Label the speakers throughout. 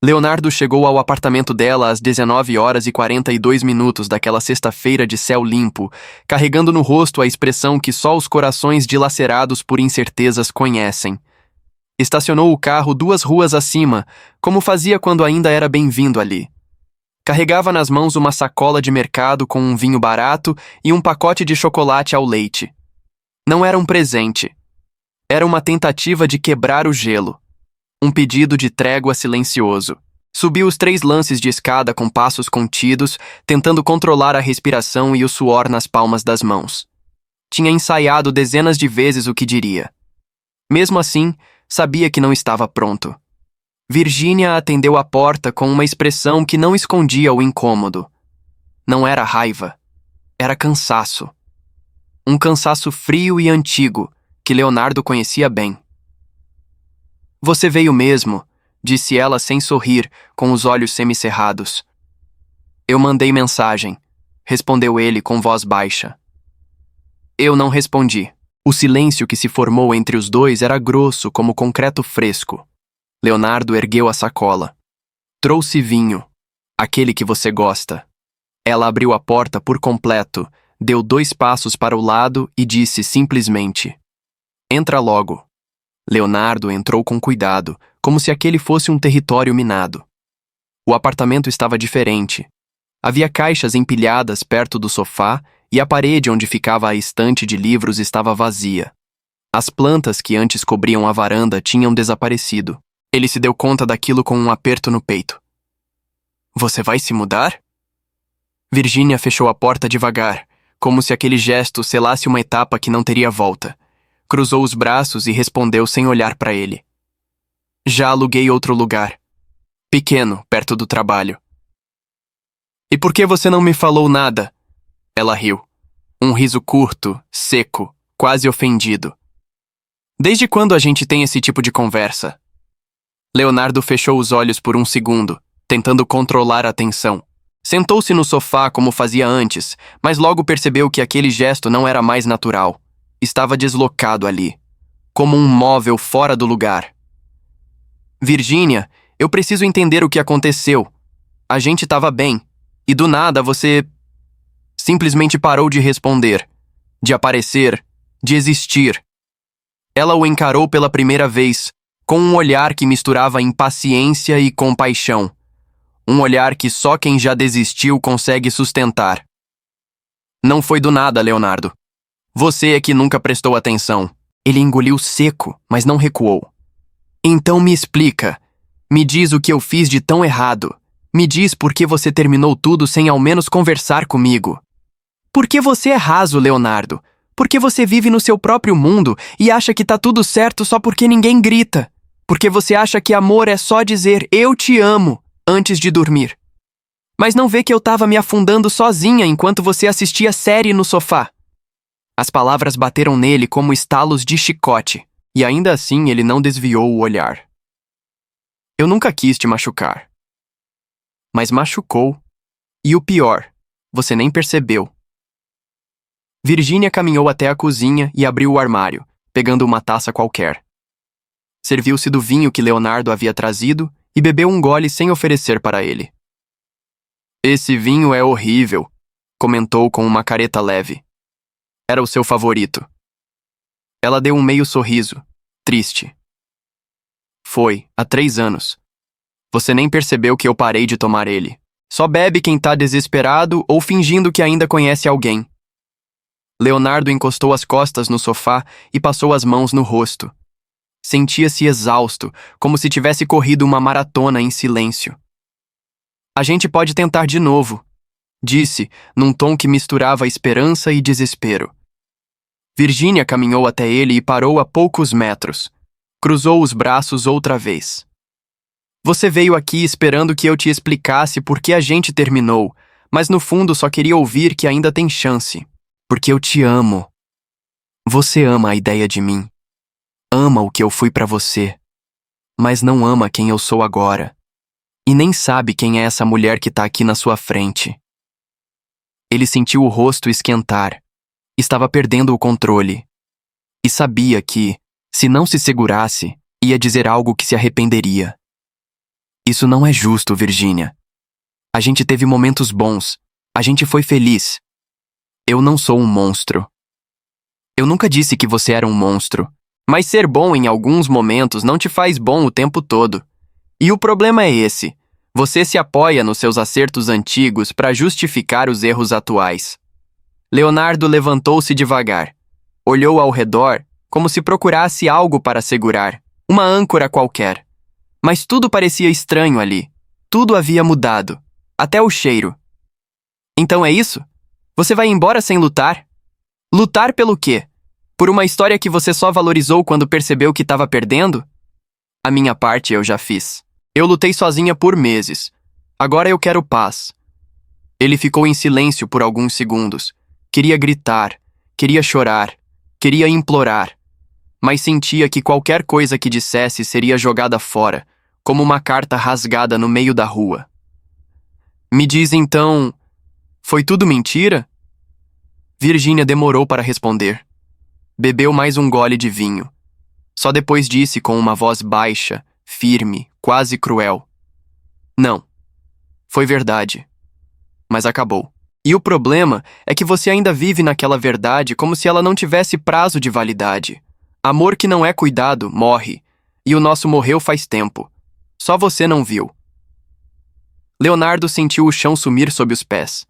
Speaker 1: Leonardo chegou ao apartamento dela às 19h42 daquela sexta-feira de céu limpo, carregando no rosto a expressão que só os corações dilacerados por incertezas conhecem. Estacionou o carro 2 ruas acima, como fazia quando ainda era bem-vindo ali. Carregava nas mãos uma sacola de mercado com um vinho barato e um pacote de chocolate ao leite. Não era um presente. Era uma tentativa de quebrar o gelo. Um pedido de trégua silencioso. Subiu os 3 lances de escada com passos contidos, tentando controlar a respiração e o suor nas palmas das mãos. Tinha ensaiado dezenas de vezes o que diria. Mesmo assim, sabia que não estava pronto. Virgínia atendeu a porta com uma expressão que não escondia o incômodo. Não era raiva. Era cansaço. Um cansaço frio e antigo, que Leonardo conhecia bem. "Você veio mesmo", disse ela sem sorrir, com os olhos semicerrados. "Eu mandei mensagem", respondeu ele com voz baixa. Eu não respondi. O silêncio que se formou entre os dois era grosso como concreto fresco. Leonardo ergueu a sacola. "Trouxe vinho. Aquele que você gosta." Ela abriu a porta por completo, deu 2 passos para o lado e disse simplesmente: "Entra logo." Leonardo entrou com cuidado, como se aquele fosse um território minado. O apartamento estava diferente. Havia caixas empilhadas perto do sofá e a parede onde ficava a estante de livros estava vazia. As plantas que antes cobriam a varanda tinham desaparecido. Ele se deu conta daquilo com um aperto no peito. "Você vai se mudar?" Virgínia fechou a porta devagar, como se aquele gesto selasse uma etapa que não teria volta. Cruzou os braços e respondeu sem olhar para ele. "Já aluguei outro lugar. Pequeno, perto do trabalho." "E por que você não me falou nada?" Ela riu. Um riso curto, seco, quase ofendido. "Desde quando a gente tem esse tipo de conversa?" Leonardo fechou os olhos por um segundo, tentando controlar a tensão. Sentou-se no sofá como fazia antes, mas logo percebeu que aquele gesto não era mais natural. Estava deslocado ali, como um móvel fora do lugar. "Virgínia, eu preciso entender o que aconteceu. A gente estava bem, e do nada você simplesmente parou de responder, de aparecer, de existir." Ela o encarou pela primeira vez, com um olhar que misturava impaciência e compaixão. Um olhar que só quem já desistiu consegue sustentar. "Não foi do nada, Leonardo. Você é que nunca prestou atenção." Ele engoliu seco, mas não recuou. "Então me explica. Me diz o que eu fiz de tão errado. Me diz por que você terminou tudo sem ao menos conversar comigo. Porque você é raso, Leonardo. Porque você vive no seu próprio mundo e acha que tá tudo certo só porque ninguém grita. Porque você acha que amor é só dizer 'eu te amo' antes de dormir. Mas não vê que eu tava me afundando sozinha enquanto você assistia série no sofá." As palavras bateram nele como estalos de chicote, e ainda assim ele não desviou o olhar. "Eu nunca quis te machucar." Mas machucou. E o pior, você nem percebeu. Virgínia caminhou até a cozinha e abriu o armário, pegando uma taça qualquer. Serviu-se do vinho que Leonardo havia trazido e bebeu um gole sem oferecer para ele. "Esse vinho é horrível", comentou com uma careta leve. "Era o seu favorito." Ela deu um meio sorriso, triste. "Foi, há 3 anos. Você nem percebeu que eu parei de tomar ele. Só bebe quem tá desesperado ou fingindo que ainda conhece alguém." Leonardo encostou as costas no sofá e passou as mãos no rosto. Sentia-se exausto, como se tivesse corrido uma maratona em silêncio. "A gente pode tentar de novo", disse, num tom que misturava esperança e desespero. Virgínia caminhou até ele e parou a poucos metros. Cruzou os braços outra vez. "Você veio aqui esperando que eu te explicasse por que a gente terminou, mas no fundo só queria ouvir que ainda tem chance. Porque eu te amo. Você ama a ideia de mim. Ama o que eu fui pra você. Mas não ama quem eu sou agora. E nem sabe quem é essa mulher que tá aqui na sua frente." Ele sentiu o rosto esquentar. Estava perdendo o controle. E sabia que, se não se segurasse, ia dizer algo que se arrependeria. Isso não é justo, Virgínia. A gente teve momentos bons. A gente foi feliz. Eu não sou um monstro. Eu nunca disse que você era um monstro. Mas ser bom em alguns momentos não te faz bom o tempo todo. E o problema é esse. Você se apoia nos seus acertos antigos para justificar os erros atuais. Leonardo levantou-se devagar. Olhou ao redor, como se procurasse algo para segurar. Uma âncora qualquer. Mas tudo parecia estranho ali. Tudo havia mudado. Até o cheiro. Então é isso? Você vai embora sem lutar? Lutar pelo quê? Por uma história que você só valorizou quando percebeu que estava perdendo? A minha parte eu já fiz. Eu lutei sozinha por meses. Agora eu quero paz. Ele ficou em silêncio por alguns segundos. Queria gritar, queria chorar, queria implorar. Mas sentia que qualquer coisa que dissesse seria jogada fora, como uma carta rasgada no meio da rua. Me diz então, foi tudo mentira? Virgínia demorou para responder. Bebeu mais um gole de vinho. Só depois disse com uma voz baixa, firme, quase cruel. Não. Foi verdade. Mas acabou. E o problema é que você ainda vive naquela verdade como se ela não tivesse prazo de validade. Amor que não é cuidado, morre. E o nosso morreu faz tempo. Só você não viu. Leonardo sentiu o chão sumir sob os pés.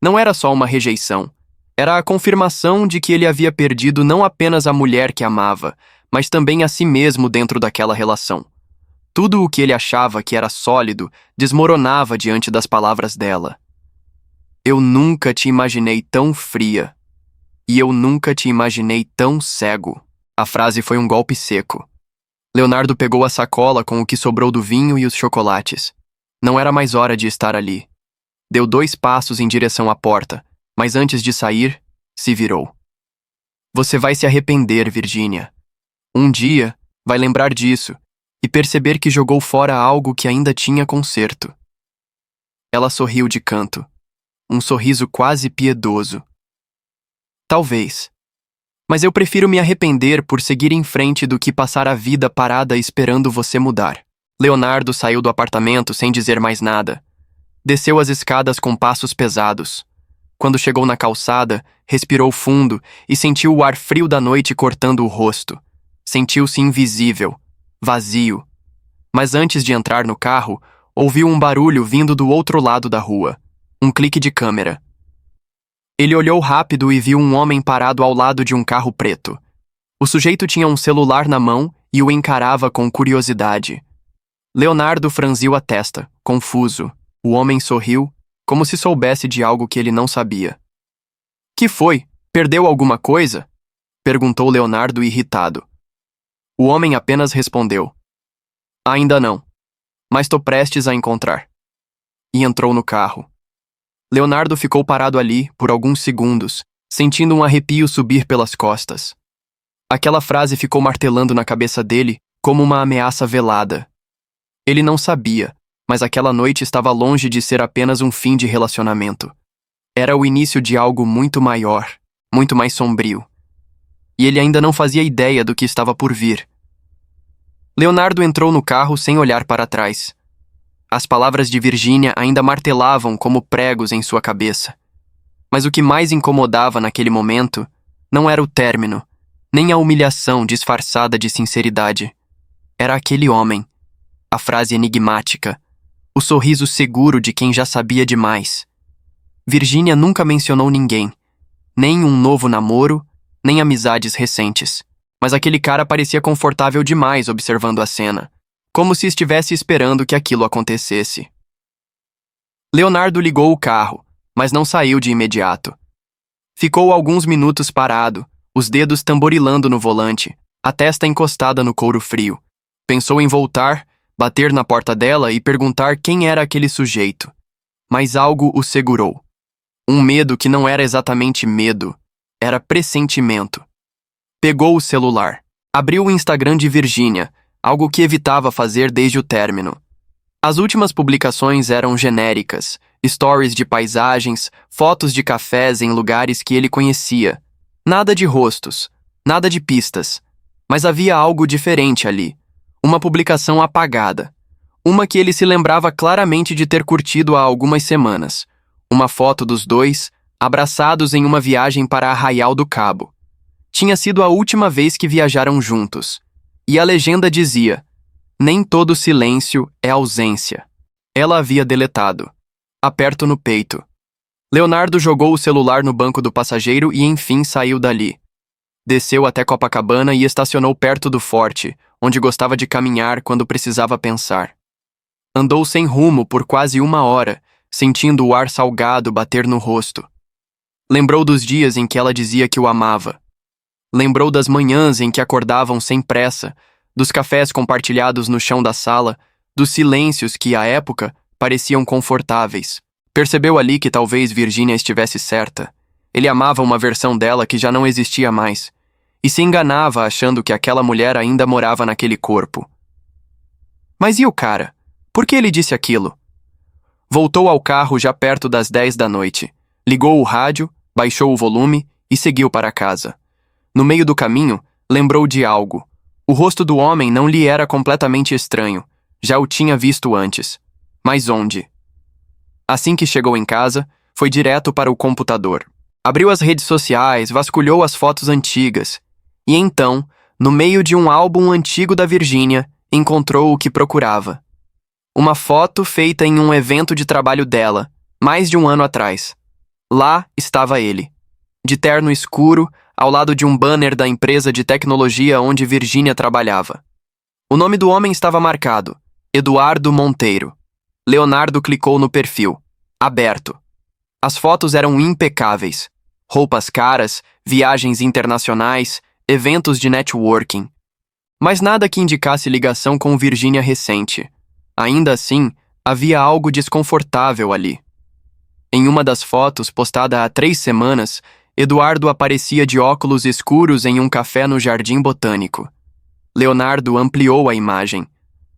Speaker 1: Não era só uma rejeição. Era a confirmação de que ele havia perdido não apenas a mulher que amava, mas também a si mesmo dentro daquela relação. Tudo o que ele achava que era sólido desmoronava diante das palavras dela. Eu nunca te imaginei tão fria. E eu nunca te imaginei tão cego. A frase foi um golpe seco. Leonardo pegou a sacola com o que sobrou do vinho e os chocolates. Não era mais hora de estar ali. Deu 2 passos em direção à porta, mas antes de sair, se virou. Você vai se arrepender, Virgínia. Um dia, vai lembrar disso e perceber que jogou fora algo que ainda tinha conserto. Ela sorriu de canto. Um sorriso quase piedoso. Talvez. Mas eu prefiro me arrepender por seguir em frente do que passar a vida parada esperando você mudar. Leonardo saiu do apartamento sem dizer mais nada. Desceu as escadas com passos pesados. Quando chegou na calçada, respirou fundo e sentiu o ar frio da noite cortando o rosto. Sentiu-se invisível, vazio. Mas antes de entrar no carro, ouviu um barulho vindo do outro lado da rua. Um clique de câmera. Ele olhou rápido e viu um homem parado ao lado de um carro preto. O sujeito tinha um celular na mão e o encarava com curiosidade. Leonardo franziu a testa, confuso. O homem sorriu, como se soubesse de algo que ele não sabia. Que foi? Perdeu alguma coisa? Perguntou Leonardo irritado. O homem apenas respondeu. Ainda não, mas tô prestes a encontrar. E entrou no carro. Leonardo ficou parado ali por alguns segundos, sentindo um arrepio subir pelas costas. Aquela frase ficou martelando na cabeça dele como uma ameaça velada. Ele não sabia, mas aquela noite estava longe de ser apenas um fim de relacionamento. Era o início de algo muito maior, muito mais sombrio. E ele ainda não fazia ideia do que estava por vir. Leonardo entrou no carro sem olhar para trás. As palavras de Virgínia ainda martelavam como pregos em sua cabeça. Mas o que mais incomodava naquele momento não era o término, nem a humilhação disfarçada de sinceridade. Era aquele homem, a frase enigmática, o sorriso seguro de quem já sabia demais. Virgínia nunca mencionou ninguém, nem um novo namoro, nem amizades recentes. Mas aquele cara parecia confortável demais observando a cena, como se estivesse esperando que aquilo acontecesse. Leonardo ligou o carro, mas não saiu de imediato. Ficou alguns minutos parado, os dedos tamborilando no volante, a testa encostada no couro frio. Pensou em voltar, bater na porta dela e perguntar quem era aquele sujeito. Mas algo o segurou. Um medo que não era exatamente medo, era pressentimento. Pegou o celular. Abriu o Instagram de Virgínia, algo que evitava fazer desde o término. As últimas publicações eram genéricas, stories de paisagens, fotos de cafés em lugares que ele conhecia. Nada de rostos, nada de pistas. Mas havia algo diferente ali. Uma publicação apagada. Uma que ele se lembrava claramente de ter curtido há algumas semanas. Uma foto dos dois, abraçados em uma viagem para Arraial do Cabo. Tinha sido a última vez que viajaram juntos. E a legenda dizia: nem todo silêncio é ausência. Ela havia deletado. Aperto no peito. Leonardo jogou o celular no banco do passageiro e enfim saiu dali. Desceu até Copacabana e estacionou perto do forte, onde gostava de caminhar quando precisava pensar. Andou sem rumo por quase 1 hora, sentindo o ar salgado bater no rosto. Lembrou dos dias em que ela dizia que o amava. Lembrou das manhãs em que acordavam sem pressa, dos cafés compartilhados no chão da sala, dos silêncios que, à época, pareciam confortáveis. Percebeu ali que talvez Virgínia estivesse certa. Ele amava uma versão dela que já não existia mais, e se enganava achando que aquela mulher ainda morava naquele corpo. Mas e o cara? Por que ele disse aquilo? Voltou ao carro já perto das 10 da noite. Ligou o rádio, baixou o volume e seguiu para casa. No meio do caminho, lembrou de algo. O rosto do homem não lhe era completamente estranho. Já o tinha visto antes. Mas onde? Assim que chegou em casa, foi direto para o computador. Abriu as redes sociais, vasculhou as fotos antigas. E então, no meio de um álbum antigo da Virgínia, encontrou o que procurava. Uma foto feita em um evento de trabalho dela, mais de 1 ano atrás. Lá estava ele, de terno escuro, ao lado de um banner da empresa de tecnologia onde Virgínia trabalhava. O nome do homem estava marcado: Eduardo Monteiro. Leonardo clicou no perfil. Aberto. As fotos eram impecáveis. Roupas caras, viagens internacionais, eventos de networking. Mas nada que indicasse ligação com Virgínia recente. Ainda assim, havia algo desconfortável ali. Em uma das fotos, postada há 3 semanas, Eduardo aparecia de óculos escuros em um café no Jardim Botânico. Leonardo ampliou a imagem.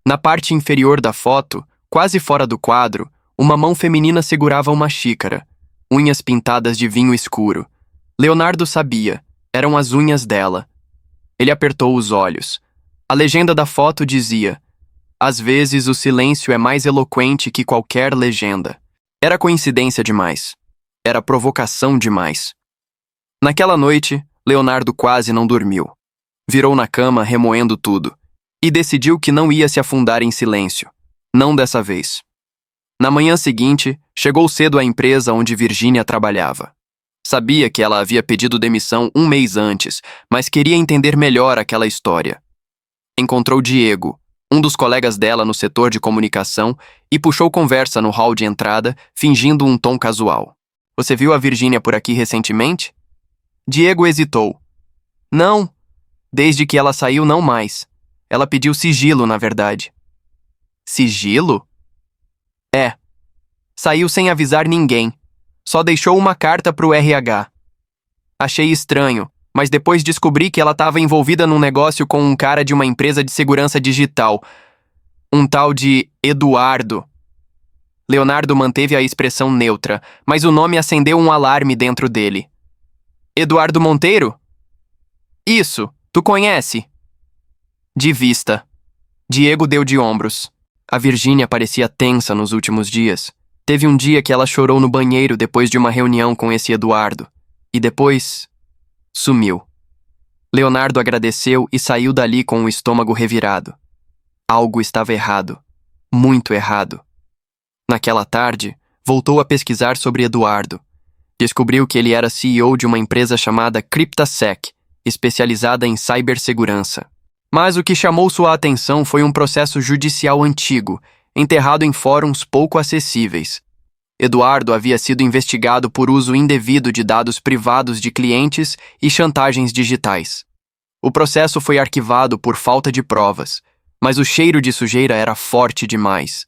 Speaker 1: Na parte inferior da foto, quase fora do quadro, uma mão feminina segurava uma xícara, unhas pintadas de vinho escuro. Leonardo sabia, eram as unhas dela. Ele apertou os olhos. A legenda da foto dizia: às vezes o silêncio é mais eloquente que qualquer legenda. Era coincidência demais. Era provocação demais. Naquela noite, Leonardo quase não dormiu. Virou na cama remoendo tudo. E decidiu que não ia se afundar em silêncio. Não dessa vez. Na manhã seguinte, chegou cedo à empresa onde Virgínia trabalhava. Sabia que ela havia pedido demissão 1 mês antes, mas queria entender melhor aquela história. Encontrou Diego, um dos colegas dela no setor de comunicação, e puxou conversa no hall de entrada, fingindo um tom casual. Você viu a Virgínia por aqui recentemente? Diego hesitou. Não. Desde que ela saiu, não mais. Ela pediu sigilo, na verdade. Sigilo? É. Saiu sem avisar ninguém. Só deixou uma carta pro RH. Achei estranho, mas depois descobri que ela estava envolvida num negócio com um cara de uma empresa de segurança digital. Um tal de Eduardo. Leonardo manteve a expressão neutra, mas o nome acendeu um alarme dentro dele. Eduardo Monteiro? Isso, tu conhece? De vista. Diego deu de ombros. A Virgínia parecia tensa nos últimos dias. Teve um dia que ela chorou no banheiro depois de uma reunião com esse Eduardo. E depois... sumiu. Leonardo agradeceu e saiu dali com o estômago revirado. Algo estava errado. Muito errado. Naquela tarde, voltou a pesquisar sobre Eduardo. Descobriu que ele era CEO de uma empresa chamada CryptaSec, especializada em cibersegurança. Mas o que chamou sua atenção foi um processo judicial antigo, enterrado em fóruns pouco acessíveis. Eduardo havia sido investigado por uso indevido de dados privados de clientes e chantagens digitais. O processo foi arquivado por falta de provas, mas o cheiro de sujeira era forte demais.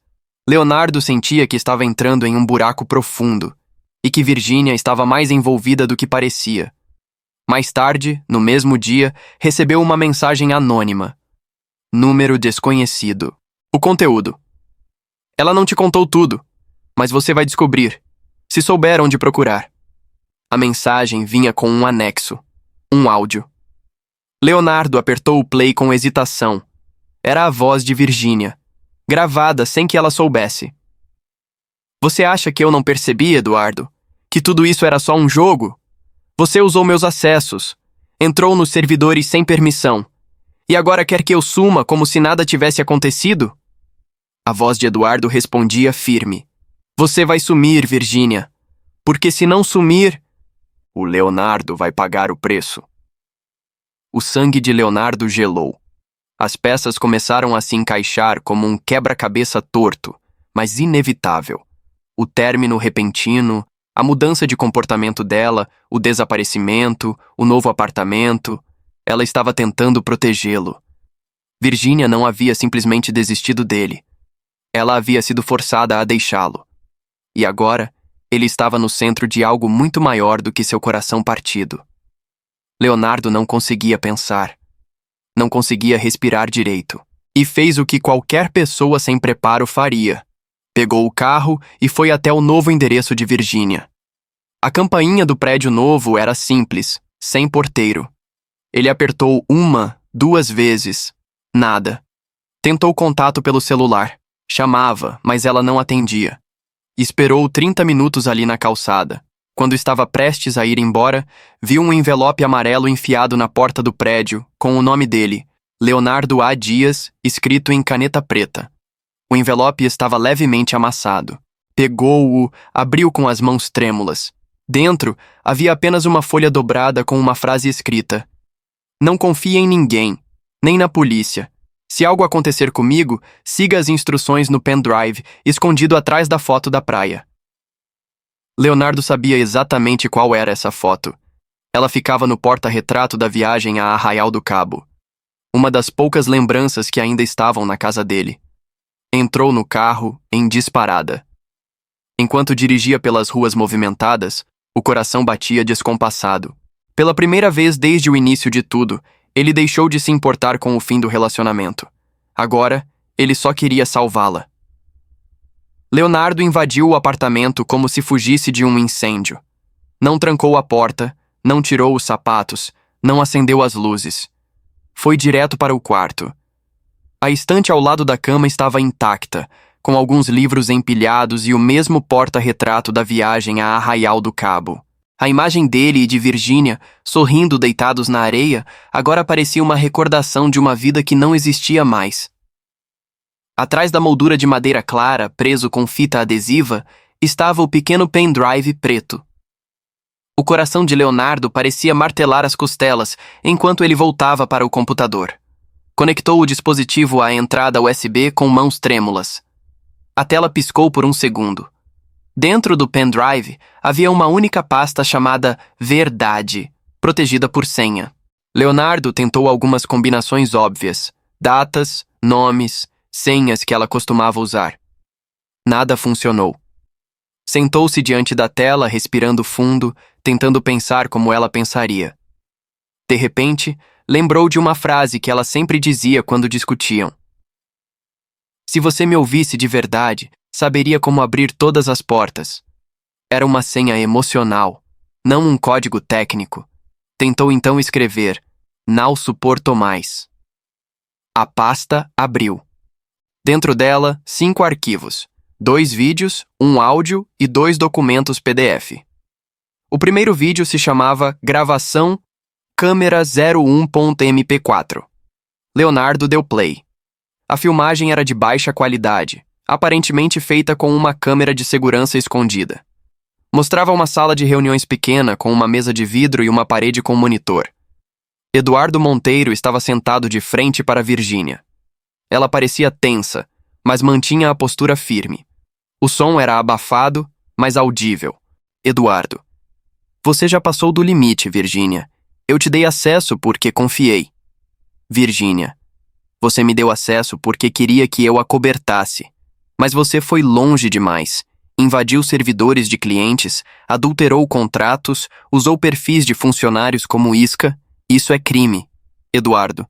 Speaker 1: Leonardo sentia que estava entrando em um buraco profundo e que Virgínia estava mais envolvida do que parecia. Mais tarde, no mesmo dia, recebeu uma mensagem anônima. Número desconhecido. O conteúdo. Ela não te contou tudo, mas você vai descobrir, se souber onde procurar. A mensagem vinha com um anexo, um áudio. Leonardo apertou o play com hesitação. Era a voz de Virgínia. gravada sem que ela soubesse. Você acha que eu não percebi, Eduardo? Que tudo isso era só um jogo? Você usou meus acessos, entrou nos servidores sem permissão, e agora quer que eu suma como se nada tivesse acontecido? A voz de Eduardo respondia firme. Você vai sumir, Virgínia, porque se não sumir, o Leonardo vai pagar o preço. O sangue de Leonardo gelou. As peças começaram a se encaixar como um quebra-cabeça torto, mas inevitável. O término repentino, a mudança de comportamento dela, o desaparecimento, o novo apartamento. Ela estava tentando protegê-lo. Virgínia não havia simplesmente desistido dele. Ela havia sido forçada a deixá-lo. E agora, ele estava no centro de algo muito maior do que seu coração partido. Leonardo não conseguia pensar. Não conseguia respirar direito. E fez o que qualquer pessoa sem preparo faria. Pegou o carro e foi até o novo endereço de Virgínia. A campainha do prédio novo era simples, sem porteiro. Ele apertou 1, 2 vezes. Nada. Tentou contato pelo celular. Chamava, mas ela não atendia. Esperou 30 minutos ali na calçada. Quando estava prestes a ir embora, viu um envelope amarelo enfiado na porta do prédio, com o nome dele, Leonardo A. Dias, escrito em caneta preta. O envelope estava levemente amassado. Pegou-o, abriu com as mãos trêmulas. Dentro, havia apenas uma folha dobrada com uma frase escrita. Não confie em ninguém, nem na polícia. Se algo acontecer comigo, siga as instruções no pendrive, escondido atrás da foto da praia. Leonardo sabia exatamente qual era essa foto. Ela ficava no porta-retrato da viagem a Arraial do Cabo. Uma das poucas lembranças que ainda estavam na casa dele. Entrou no carro em disparada. Enquanto dirigia pelas ruas movimentadas, o coração batia descompassado. Pela primeira vez desde o início de tudo, ele deixou de se importar com o fim do relacionamento. Agora, ele só queria salvá-la. Leonardo invadiu o apartamento como se fugisse de um incêndio. Não trancou a porta, não tirou os sapatos, não acendeu as luzes. Foi direto para o quarto. A estante ao lado da cama estava intacta, com alguns livros empilhados e o mesmo porta-retrato da viagem a Arraial do Cabo. A imagem dele e de Virgínia, sorrindo deitados na areia, agora parecia uma recordação de uma vida que não existia mais. Atrás da moldura de madeira clara, preso com fita adesiva, estava o pequeno pendrive preto. O coração de Leonardo parecia martelar as costelas enquanto ele voltava para o computador. Conectou o dispositivo à entrada USB com mãos trêmulas. A tela piscou por um segundo. Dentro do pendrive havia uma única pasta chamada Verdade, protegida por senha. Leonardo tentou algumas combinações óbvias, datas, nomes, senhas que ela costumava usar. Nada funcionou. Sentou-se diante da tela, respirando fundo, tentando pensar como ela pensaria. De repente, lembrou de uma frase que ela sempre dizia quando discutiam. Se você me ouvisse de verdade, saberia como abrir todas as portas. Era uma senha emocional, não um código técnico. Tentou então escrever, não suporto mais. A pasta abriu. Dentro dela, 5 arquivos, 2 vídeos, 1 áudio e 2 documentos PDF. O primeiro vídeo se chamava Gravação Câmera 01.mp4. Leonardo deu play. A filmagem era de baixa qualidade, aparentemente feita com uma câmera de segurança escondida. Mostrava uma sala de reuniões pequena com uma mesa de vidro e uma parede com monitor. Eduardo Monteiro estava sentado de frente para Virgínia. Ela parecia tensa, mas mantinha a postura firme. O som era abafado, mas audível. Eduardo. Você já passou do limite, Virgínia. Eu te dei acesso porque confiei. Virgínia. Você me deu acesso porque queria que eu acobertasse. Mas você foi longe demais. Invadiu servidores de clientes, adulterou contratos, usou perfis de funcionários como isca. Isso é crime. Eduardo.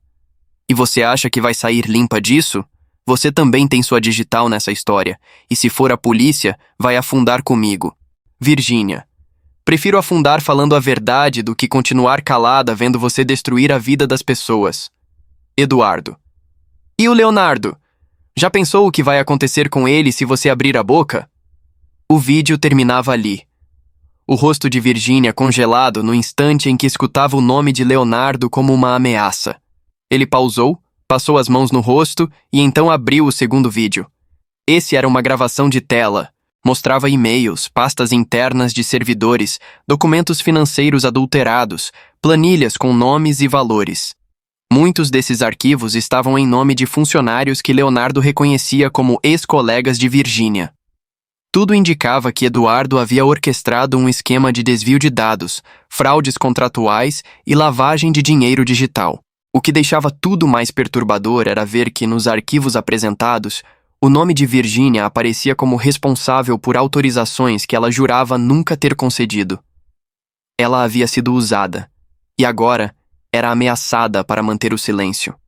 Speaker 1: E você acha que vai sair limpa disso? Você também tem sua digital nessa história. E se for a polícia, vai afundar comigo. Virgínia. Prefiro afundar falando a verdade do que continuar calada vendo você destruir a vida das pessoas. Eduardo. E o Leonardo? Já pensou o que vai acontecer com ele se você abrir a boca? O vídeo terminava ali. O rosto de Virginia congelado no instante em que escutava o nome de Leonardo como uma ameaça. Ele pausou, passou as mãos no rosto e então abriu o segundo vídeo. Esse era uma gravação de tela. Mostrava e-mails, pastas internas de servidores, documentos financeiros adulterados, planilhas com nomes e valores. Muitos desses arquivos estavam em nome de funcionários que Leonardo reconhecia como ex-colegas de Virginia. Tudo indicava que Eduardo havia orquestrado um esquema de desvio de dados, fraudes contratuais e lavagem de dinheiro digital. O que deixava tudo mais perturbador era ver que, nos arquivos apresentados, o nome de Virginia aparecia como responsável por autorizações que ela jurava nunca ter concedido. Ela havia sido usada, e agora era ameaçada para manter o silêncio.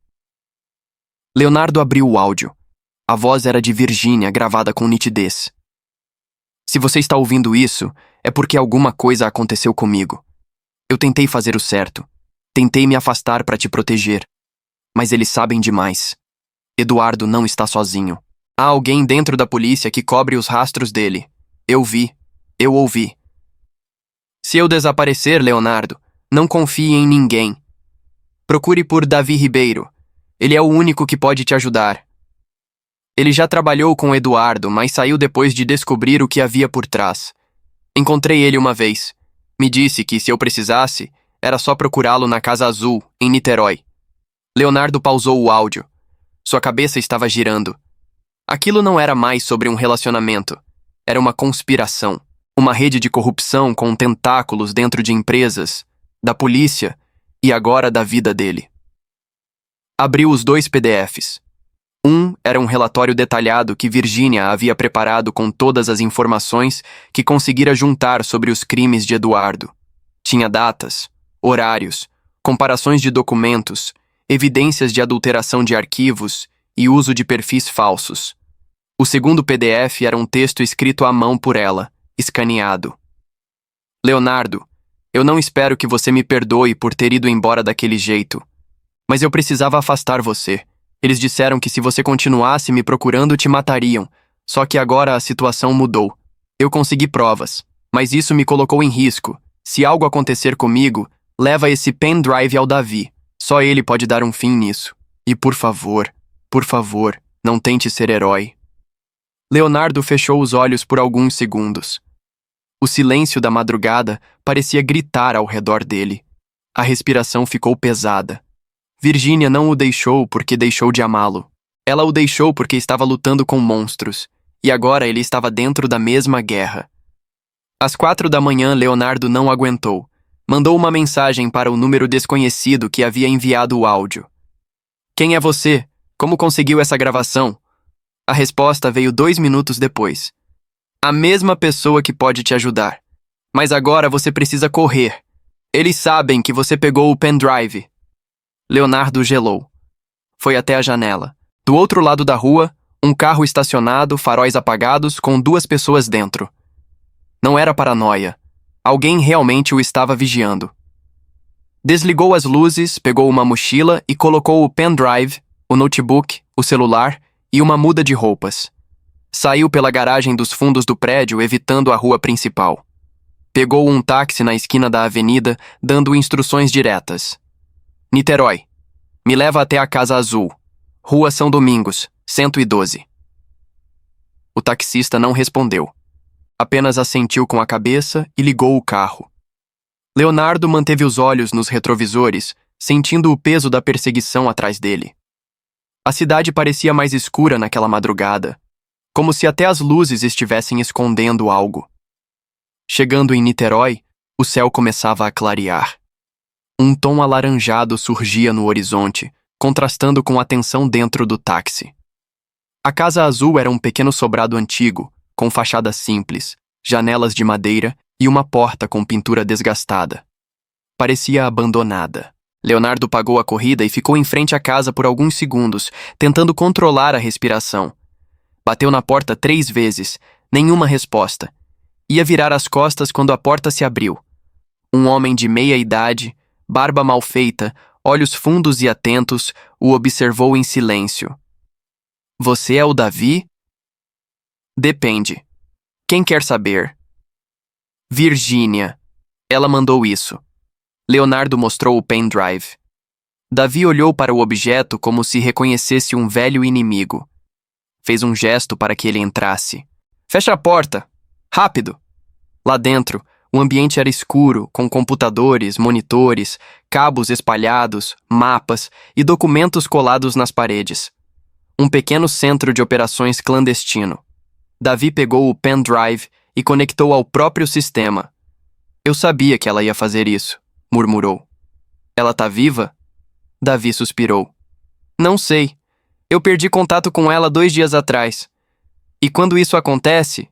Speaker 1: Leonardo abriu o áudio. A voz era de Virginia, gravada com nitidez. Se você está ouvindo isso, é porque alguma coisa aconteceu comigo. Eu tentei fazer o certo. Tentei me afastar para te proteger. Mas eles sabem demais. Eduardo não está sozinho. Há alguém dentro da polícia que cobre os rastros dele. Eu vi. Eu ouvi. Se eu desaparecer, Leonardo, não confie em ninguém. Procure por Davi Ribeiro. Ele é o único que pode te ajudar. Ele já trabalhou com Eduardo, mas saiu depois de descobrir o que havia por trás. Encontrei ele uma vez. Me disse que, se eu precisasse, era só procurá-lo na Casa Azul, em Niterói. Leonardo pausou o áudio. Sua cabeça estava girando. Aquilo não era mais sobre um relacionamento. Era uma conspiração. Uma rede de corrupção com tentáculos dentro de empresas, da polícia e agora da vida dele. Abriu os 2 PDFs. Um era um relatório detalhado que Virginia havia preparado com todas as informações que conseguira juntar sobre os crimes de Eduardo. Tinha datas, horários, comparações de documentos, evidências de adulteração de arquivos e uso de perfis falsos. O segundo PDF era um texto escrito à mão por ela, escaneado. Leonardo, eu não espero que você me perdoe por ter ido embora daquele jeito, mas eu precisava afastar você. Eles disseram que se você continuasse me procurando, te matariam. Só que agora a situação mudou. Eu consegui provas, mas isso me colocou em risco. Se algo acontecer comigo, leva esse pendrive ao Davi. Só ele pode dar um fim nisso. E por favor, não tente ser herói. Leonardo fechou os olhos por alguns segundos. O silêncio da madrugada parecia gritar ao redor dele. A respiração ficou pesada. Virginia não o deixou porque deixou de amá-lo. Ela o deixou porque estava lutando com monstros, e agora ele estava dentro da mesma guerra. Às 4 da manhã, Leonardo não aguentou. Mandou uma mensagem para o número desconhecido que havia enviado o áudio. Quem é você? Como conseguiu essa gravação? A resposta veio 2 minutos depois. A mesma pessoa que pode te ajudar. Mas agora você precisa correr. Eles sabem que você pegou o pendrive. Leonardo gelou. Foi até a janela. Do outro lado da rua, um carro estacionado, faróis apagados, com 2 pessoas dentro. Não era paranoia. Alguém realmente o estava vigiando. Desligou as luzes, pegou uma mochila e colocou o pendrive, o notebook, o celular e uma muda de roupas. Saiu pela garagem dos fundos do prédio, evitando a rua principal. Pegou um táxi na esquina da avenida, dando instruções diretas. Niterói. Me leva até a Casa Azul. Rua São Domingos, 112. O taxista não respondeu. Apenas assentiu com a cabeça e ligou o carro. Leonardo manteve os olhos nos retrovisores, sentindo o peso da perseguição atrás dele. A cidade parecia mais escura naquela madrugada, como se até as luzes estivessem escondendo algo. Chegando em Niterói, o céu começava a clarear. Um tom alaranjado surgia no horizonte, contrastando com a tensão dentro do táxi. A Casa Azul era um pequeno sobrado antigo, com fachada simples, janelas de madeira e uma porta com pintura desgastada. Parecia abandonada. Leonardo pagou a corrida e ficou em frente à casa por alguns segundos, tentando controlar a respiração. Bateu na porta 3 vezes, nenhuma resposta. Ia virar as costas quando a porta se abriu. Um homem de meia idade, barba mal feita, olhos fundos e atentos, o observou em silêncio. Você é o Davi? Depende. Quem quer saber? Virgínia. Ela mandou isso. Leonardo mostrou o pendrive. Davi olhou para o objeto como se reconhecesse um velho inimigo. Fez um gesto para que ele entrasse. Fecha a porta! Rápido! Lá dentro, o ambiente era escuro, com computadores, monitores, cabos espalhados, mapas e documentos colados nas paredes. Um pequeno centro de operações clandestino. Davi pegou o pendrive e conectou ao próprio sistema. Eu sabia que ela ia fazer isso, murmurou. Ela tá viva? Davi suspirou. Não sei. Eu perdi contato com ela 2 dias atrás. E quando isso acontece,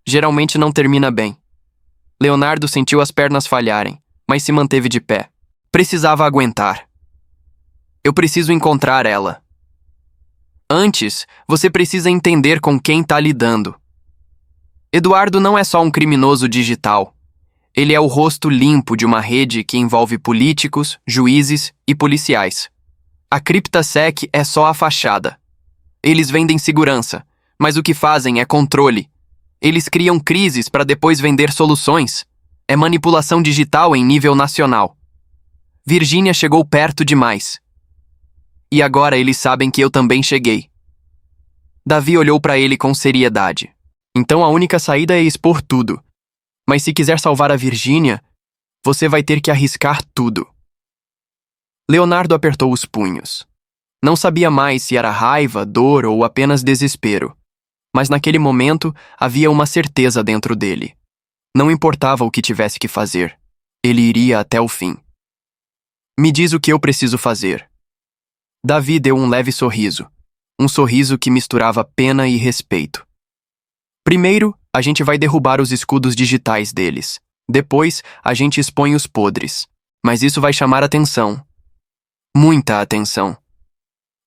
Speaker 1: geralmente não termina bem. Leonardo sentiu as pernas falharem, mas se manteve de pé. Precisava aguentar. Eu preciso encontrar ela. Antes, você precisa entender com quem tá lidando. Eduardo não é só um criminoso digital. Ele é o rosto limpo de uma rede que envolve políticos, juízes e policiais. A CryptoSec é só a fachada. Eles vendem segurança, mas o que fazem é controle. Eles criam crises para depois vender soluções. É manipulação digital em nível nacional. Virgínia chegou perto demais. E agora eles sabem que eu também cheguei. Davi olhou para ele com seriedade. Então a única saída é expor tudo. Mas se quiser salvar a Virgínia, você vai ter que arriscar tudo. Leonardo apertou os punhos. Não sabia mais se era raiva, dor ou apenas desespero. Mas naquele momento havia uma certeza dentro dele. Não importava o que tivesse que fazer. Ele iria até o fim. Me diz o que eu preciso fazer. Davi deu um leve sorriso. Um sorriso que misturava pena e respeito. Primeiro, a gente vai derrubar os escudos digitais deles. Depois, a gente expõe os podres. Mas isso vai chamar atenção. Muita atenção.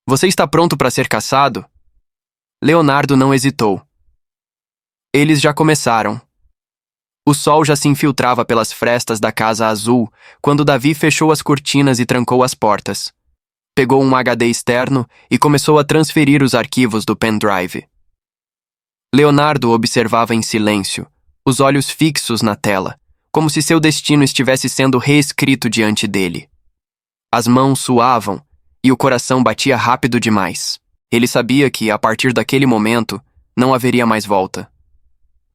Speaker 1: Você está pronto para ser caçado? Leonardo não hesitou. Eles já começaram. O sol já se infiltrava pelas frestas da Casa Azul quando Davi fechou as cortinas e trancou as portas. Pegou um HD externo e começou a transferir os arquivos do pendrive. Leonardo observava em silêncio, os olhos fixos na tela, como se seu destino estivesse sendo reescrito diante dele. As mãos suavam e o coração batia rápido demais. Ele sabia que, a partir daquele momento, não haveria mais volta.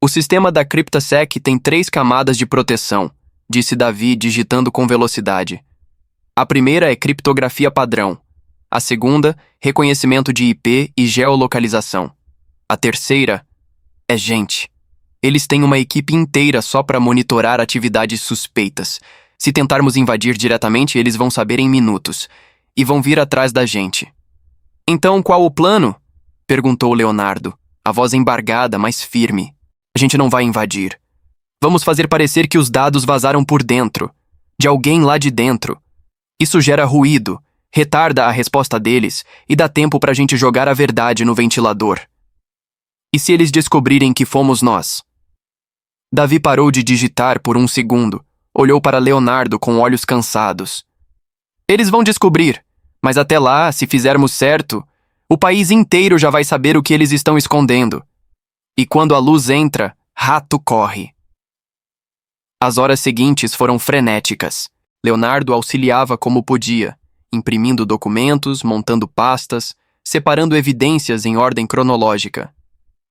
Speaker 1: O sistema da CryptoSec tem 3 camadas de proteção, disse Davi digitando com velocidade. A primeira é criptografia padrão. A segunda, reconhecimento de IP e geolocalização. A terceira é gente. Eles têm uma equipe inteira só para monitorar atividades suspeitas. Se tentarmos invadir diretamente, eles vão saber em minutos. E vão vir atrás da gente. Então, qual o plano? Perguntou Leonardo, a voz embargada, mas firme. A gente não vai invadir. Vamos fazer parecer que os dados vazaram por dentro. De alguém lá de dentro. Isso gera ruído, retarda a resposta deles e dá tempo pra gente jogar a verdade no ventilador. E se eles descobrirem que fomos nós? Davi parou de digitar por um segundo. Olhou para Leonardo com olhos cansados. Eles vão descobrir, mas até lá, se fizermos certo, o país inteiro já vai saber o que eles estão escondendo. E quando a luz entra, rato corre. As horas seguintes foram frenéticas. Leonardo auxiliava como podia, imprimindo documentos, montando pastas, separando evidências em ordem cronológica.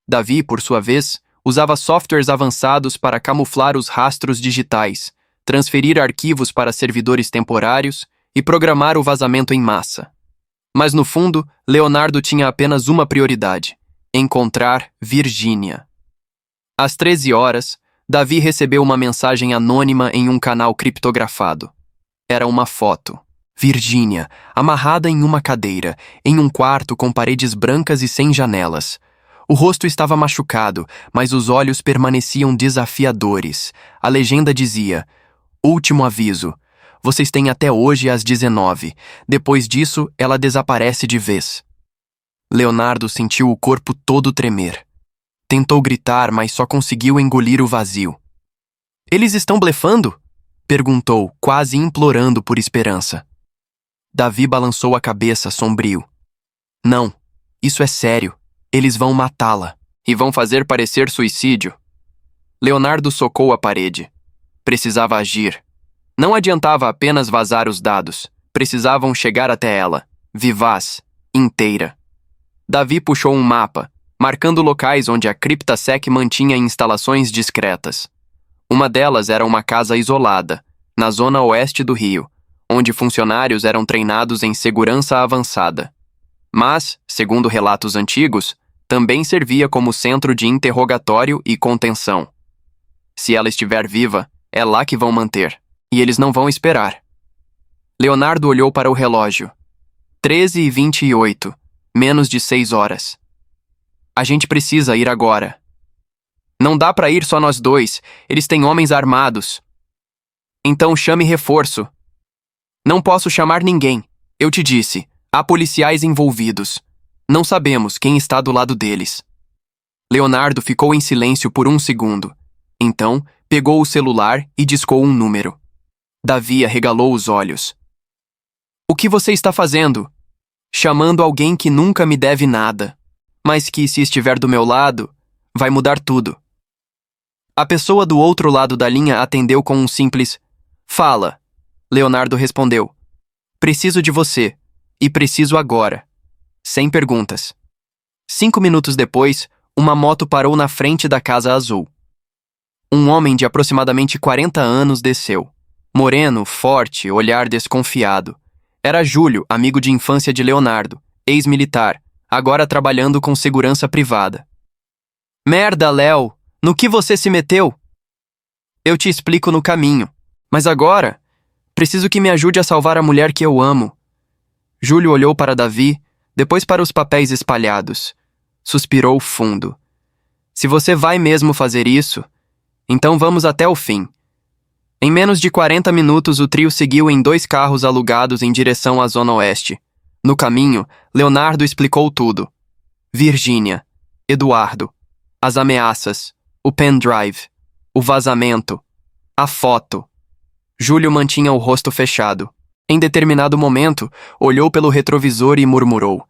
Speaker 1: Davi, por sua vez, usava softwares avançados para camuflar os rastros digitais, transferir arquivos para servidores temporários e programar o vazamento em massa. Mas no fundo, Leonardo tinha apenas uma prioridade: encontrar Virgínia. Às 13 horas, Davi recebeu uma mensagem anônima em um canal criptografado. Era uma foto. Virgínia, amarrada em uma cadeira, em um quarto com paredes brancas e sem janelas. O rosto estava machucado, mas os olhos permaneciam desafiadores. A legenda dizia: último aviso. Vocês têm até hoje às 19. Depois disso, ela desaparece de vez. Leonardo sentiu o corpo todo tremer. Tentou gritar, mas só conseguiu engolir o vazio. Eles estão blefando? Perguntou, quase implorando por esperança. Davi balançou a cabeça, sombrio. Não, Isso é sério. Eles vão matá-la. E vão fazer parecer suicídio. Leonardo socou a parede. Precisava agir. Não adiantava apenas vazar os dados. Precisavam chegar até ela, vivaz, inteira. Davi puxou um mapa, marcando locais onde a CryptaSec mantinha instalações discretas. Uma delas era uma casa isolada, na zona oeste do Rio, onde funcionários eram treinados em segurança avançada. Mas, segundo relatos antigos, também servia como centro de interrogatório e contenção. Se ela estiver viva, é lá que vão manter, e eles não vão esperar. Leonardo olhou para o relógio. 13h28, menos de 6 horas. A gente precisa ir agora. Não dá para ir só nós dois, eles têm homens armados. Então chame reforço. Não posso chamar ninguém. Eu te disse, há policiais envolvidos. Não sabemos quem está do lado deles. Leonardo ficou em silêncio por um segundo. Então, pegou o celular e discou um número. Davi arregalou os olhos. O que você está fazendo? Chamando alguém que nunca me deve nada, mas que, se estiver do meu lado, vai mudar tudo. A pessoa do outro lado da linha atendeu com um simples "Fala". Leonardo respondeu: "Preciso de você, e preciso agora." Sem perguntas. 5 minutos depois, uma moto parou na frente da Casa Azul. Um homem de aproximadamente 40 anos desceu. Moreno, forte, olhar desconfiado. Era Júlio, amigo de infância de Leonardo, ex-militar, agora trabalhando com segurança privada. "Merda, Léo! No que você se meteu?" "Eu te explico no caminho. Mas agora, preciso que me ajude a salvar a mulher que eu amo." Júlio olhou para Davi, depois para os papéis espalhados. Suspirou fundo. "Se você vai mesmo fazer isso, então vamos até o fim." Em menos de 40 minutos, o trio seguiu em 2 carros alugados em direção à Zona Oeste. No caminho, Leonardo explicou tudo. Virgínia, Eduardo, as ameaças, o pendrive, o vazamento, a foto. Júlio mantinha o rosto fechado. Em determinado momento, olhou pelo retrovisor e murmurou: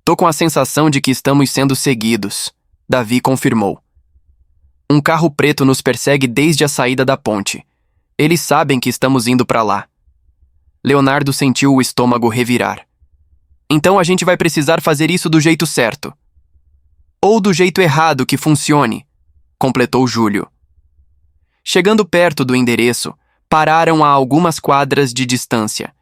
Speaker 1: "Tô com a sensação de que estamos sendo seguidos." Davi confirmou. "Um carro preto nos persegue desde a saída da ponte. Eles sabem que estamos indo para lá." Leonardo sentiu o estômago revirar. "Então a gente vai precisar fazer isso do jeito certo." "Ou do jeito errado que funcione", completou Júlio. Chegando perto do endereço, pararam a algumas quadras de distância.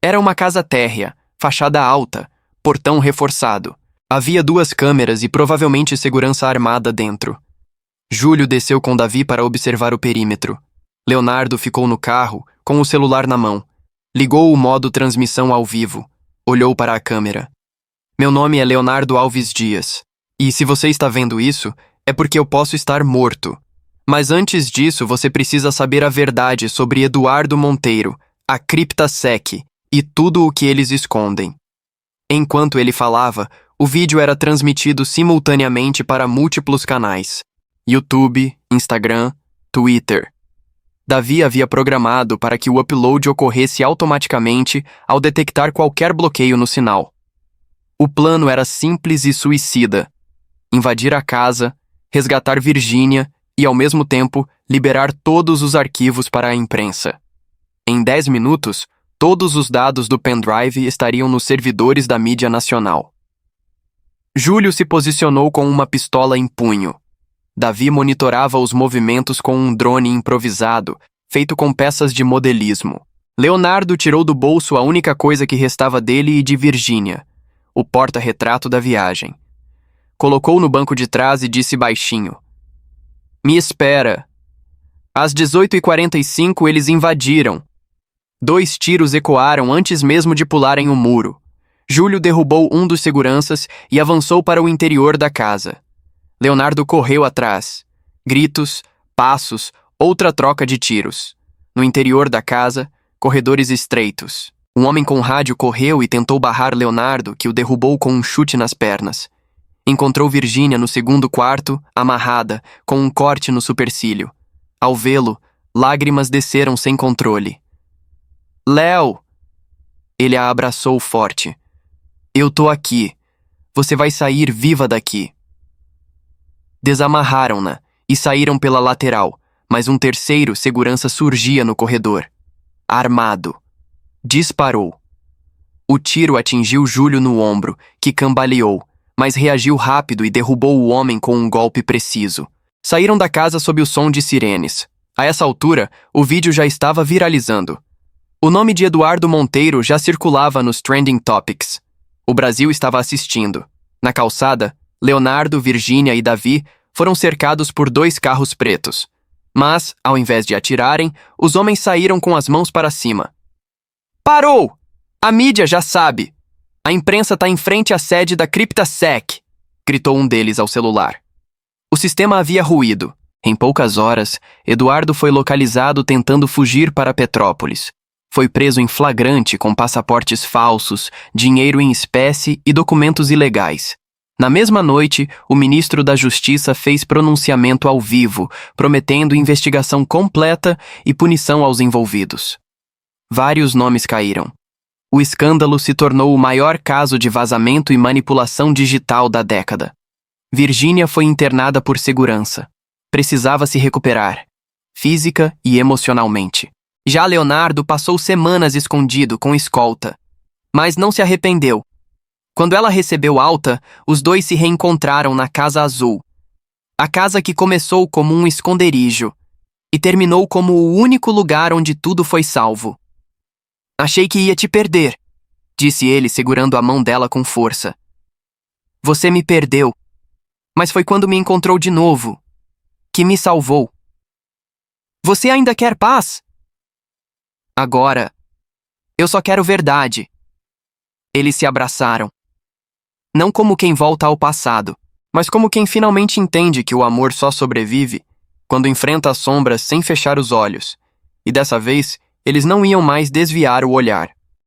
Speaker 1: Era uma casa térrea, fachada alta, portão reforçado. Havia 2 câmeras e provavelmente segurança armada dentro. Júlio desceu com Davi para observar o perímetro. Leonardo ficou no carro, com o celular na mão. Ligou o modo transmissão ao vivo. Olhou para a câmera. "Meu nome é Leonardo Alves Dias. E se você está vendo isso, é porque eu posso estar morto. Mas antes disso, você precisa saber a verdade sobre Eduardo Monteiro, a CryptaSec e tudo o que eles escondem." Enquanto ele falava, o vídeo era transmitido simultaneamente para múltiplos canais: YouTube, Instagram, Twitter. Davi havia programado para que o upload ocorresse automaticamente ao detectar qualquer bloqueio no sinal. O plano era simples e suicida: invadir a casa, resgatar Virgínia e, ao mesmo tempo, liberar todos os arquivos para a imprensa. Em 10 minutos, todos os dados do pendrive estariam nos servidores da mídia nacional. Júlio se posicionou com uma pistola em punho. Davi monitorava os movimentos com um drone improvisado, feito com peças de modelismo. Leonardo tirou do bolso a única coisa que restava dele e de Virgínia: o porta-retrato da viagem. Colocou no banco de trás e disse baixinho: "Me espera." Às 18h45 eles invadiram. 2 tiros ecoaram antes mesmo de pularem o muro. Júlio derrubou um dos seguranças e avançou para o interior da casa. Leonardo correu atrás. Gritos, passos, outra troca de tiros. No interior da casa, corredores estreitos. Um homem com rádio correu e tentou barrar Leonardo, que o derrubou com um chute nas pernas. Encontrou Virgínia no segundo quarto, amarrada, com um corte no supercílio. Ao vê-lo, lágrimas desceram sem controle. "Léo!" Ele a abraçou forte. "Eu tô aqui. Você vai sair viva daqui. Desamarraram-na e saíram pela lateral, mas um terceiro segurança surgia no corredor. Armado. Disparou. O tiro atingiu Júlio no ombro, que cambaleou, mas reagiu rápido e derrubou o homem com um golpe preciso. Saíram da casa sob o som de sirenes. A essa altura, o vídeo já estava viralizando. O nome de Eduardo Monteiro já circulava nos Trending Topics. O Brasil estava assistindo. Na calçada, Leonardo, Virgínia e Davi foram cercados por 2 carros pretos. Mas, ao invés de atirarem, os homens saíram com as mãos para cima. Parou! A mídia já sabe. A imprensa está em frente à sede da CryptaSec, gritou um deles ao celular. O sistema havia ruído. Em poucas horas, Eduardo foi localizado tentando fugir para Petrópolis. Foi preso em flagrante com passaportes falsos, dinheiro em espécie e documentos ilegais. Na mesma noite, o ministro da Justiça fez pronunciamento ao vivo, prometendo investigação completa e punição aos envolvidos. Vários nomes caíram. O escândalo se tornou o maior caso de vazamento e manipulação digital da década. Virgínia foi internada por segurança. Precisava se recuperar, física e emocionalmente. Já Leonardo passou semanas escondido com escolta, mas não se arrependeu. Quando ela recebeu alta, os dois se reencontraram na Casa Azul. A casa que começou como um esconderijo e terminou como o único lugar onde tudo foi salvo. Achei que ia te perder, disse ele segurando a mão dela com força. Você me perdeu, mas foi quando me encontrou de novo que me salvou. Você ainda quer paz? Agora, eu só quero verdade. Eles se abraçaram. Não como quem volta ao passado, mas como quem finalmente entende que o amor só sobrevive quando enfrenta as sombras sem fechar os olhos. E dessa vez, eles não iam mais desviar o olhar.